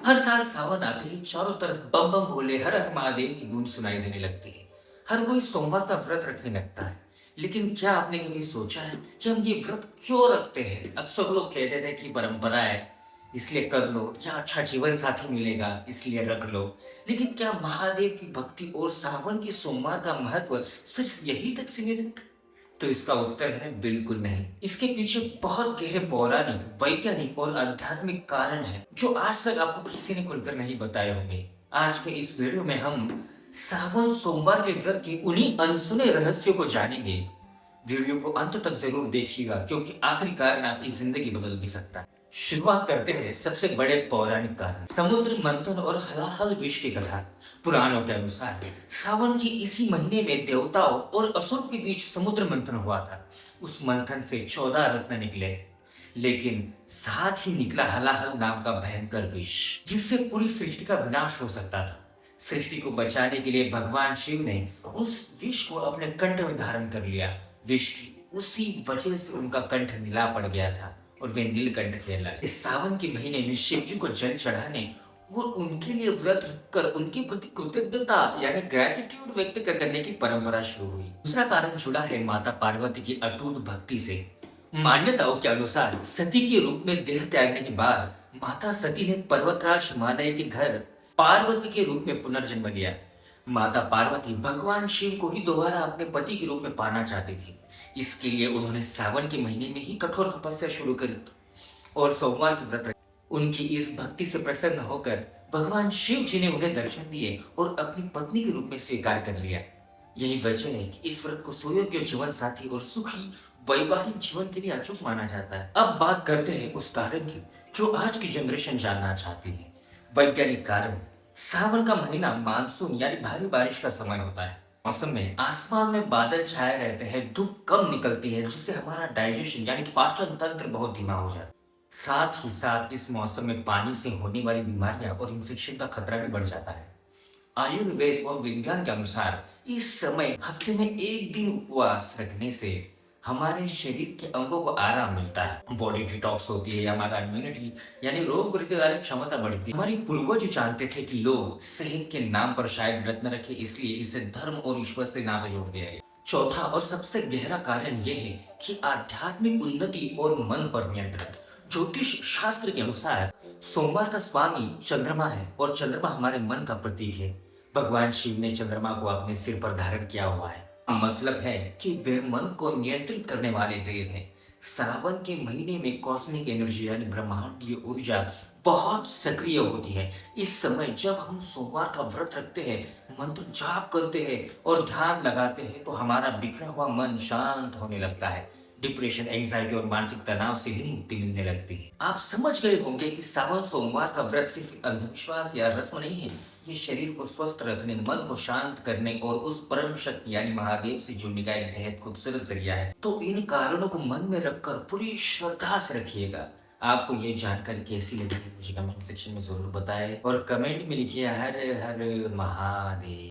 हर साल सावन आते ही चारों तरफ बम बम भोले हर हर महादेव की गूंज सुनाई देने लगती है। हर कोई सोमवार का व्रत रखने लगता है। लेकिन क्या आपने कभी सोचा है कि हम ये व्रत क्यों रखते हैं? अक्सर लोग कहते थे कि परंपरा है इसलिए कर लो, या अच्छा जीवन साथी मिलेगा इसलिए रख लो। लेकिन क्या महादेव की भक्ति और सावन के सोमवार का महत्व सिर्फ यही तक सीमित है? तो इसका उत्तर है बिल्कुल नहीं। इसके पीछे बहुत गहरे पौराणिक, वैज्ञानिक और आध्यात्मिक कारण है जो आज तक आपको किसी ने खुलकर नहीं बताए होंगे। आज के इस वीडियो में हम सावन सोमवार के व्रत के उन्हीं अनसुने रहस्यों को जानेंगे। वीडियो को अंत तक जरूर देखिएगा क्योंकि आखिरी कारण आपकी जिंदगी बदल भी सकता है। शुरुआत करते हैं सबसे बड़े पौराणिक कारण, समुद्र मंथन और हलाहल विष की कथा। पुराणों के अनुसार सावन के इसी महीने में देवताओं और असुर के बीच समुद्र मंथन हुआ था। उस मंथन से 14 रत्न निकले, लेकिन साथ ही निकला हलाहल नाम का भयंकर विष, जिससे पूरी सृष्टि का विनाश हो सकता था। सृष्टि को बचाने के लिए भगवान शिव ने उस विष को अपने कंठ में धारण कर लिया। विष की उसी वजह से उनका कंठ नीला पड़ गया था और वे नीलकंठ कहलाए। इस सावन के महीने में शिव जी को जल चढ़ाने और उनके लिए व्रत रखकर उनके प्रति कृतज्ञता यानी ग्रेटिट्यूड व्यक्त करने की परंपरा शुरू हुई। दूसरा कारण जुड़ा है माता पार्वती की अटूट भक्ति से। मान्यताओं के अनुसार सती के रूप में देह त्यागने के बाद माता सती ने पर्वतराज हिमालय के घर पार्वती के रूप में पुनर्जन्म लिया। माता पार्वती भगवान शिव को ही दोबारा अपने पति के रूप में पाना चाहती थी। इसके लिए उन्होंने सावन के महीने में ही कठोर तपस्या शुरू करी और सोमवार के व्रत रखे। उनकी इस भक्ति से प्रसन्न होकर भगवान शिव जी ने उन्हें दर्शन दिए और अपनी पत्नी के रूप में स्वीकार कर लिया। यही वजह है कि इस व्रत को सुयोग्य जीवन साथी और सुखी वैवाहिक जीवन के लिए अचूक माना जाता है। अब बात करते हैं उस कारण की जो आज की जनरेशन जानना चाहती है। वैज्ञानिक कारण, सावन का महीना मानसून यानी भारी बारिश का समय होता है। मौसम में आसमान में बादल छाए रहते हैं, धूप कम निकलती है, जिससे हमारा डाइजेशन यानी पाचन तंत्र बहुत धीमा हो जाता है। साथ ही साथ इस मौसम में पानी से होने वाली बीमारियां और इन्फेक्शन का खतरा भी बढ़ जाता है। आयुर्वेद और विज्ञान के अनुसार इस समय हफ्ते में एक दिन उपवास रखने से हमारे शरीर के अंगों को आराम मिलता है, बॉडी डिटॉक्स होती है, हमारा इम्यूनिटी यानी रोग प्रतिकारक क्षमता बढ़ती है। हमारे पूर्वज जानते थे कि लोग सेहत के नाम पर शायद व्रत न रखे, इसलिए इसे धर्म और ईश्वर से नाता जोड़ दिया गया। चौथा और सबसे गहरा कारण यह है कि आध्यात्मिक उन्नति और मन पर नियंत्रण। ज्योतिष शास्त्र के अनुसार सोमवार का स्वामी चंद्रमा है और चंद्रमा हमारे मन का प्रतीक है। भगवान शिव ने चंद्रमा को अपने सिर पर धारण किया हुआ है, मतलब है कि वे मन को नियंत्रित करने वाले देव हैं। सावन के महीने में कॉस्मिक एनर्जी यानी ब्रह्मांडीय ऊर्जा बहुत सक्रिय होती है। इस समय जब हम सोमवार का व्रत रखते हैं, मंत्र जाप करते हैं और ध्यान लगाते हैं तो हमारा बिखरा हुआ मन शांत होने लगता है। डिप्रेशन, एंजाइटी और मानसिक तनाव से भी मुक्ति मिलने लगती है। आप समझ गए होंगे कि सावन सोमवार का व्रत सिर्फ अंधविश्वास या रस्म नहीं है। ये शरीर को स्वस्थ रखने, मन को शांत करने और उस परम शक्ति यानी महादेव से जुड़ने का एक बेहद खूबसूरत जरिया है। तो इन कारणों को मन में रखकर पूरी श्रद्धा से रखिएगा। आपको ये जानकारी कैसी लगी मुझे कमेंट सेक्शन में जरूर बताएं और कमेंट में लिखिए हर हर महादेव।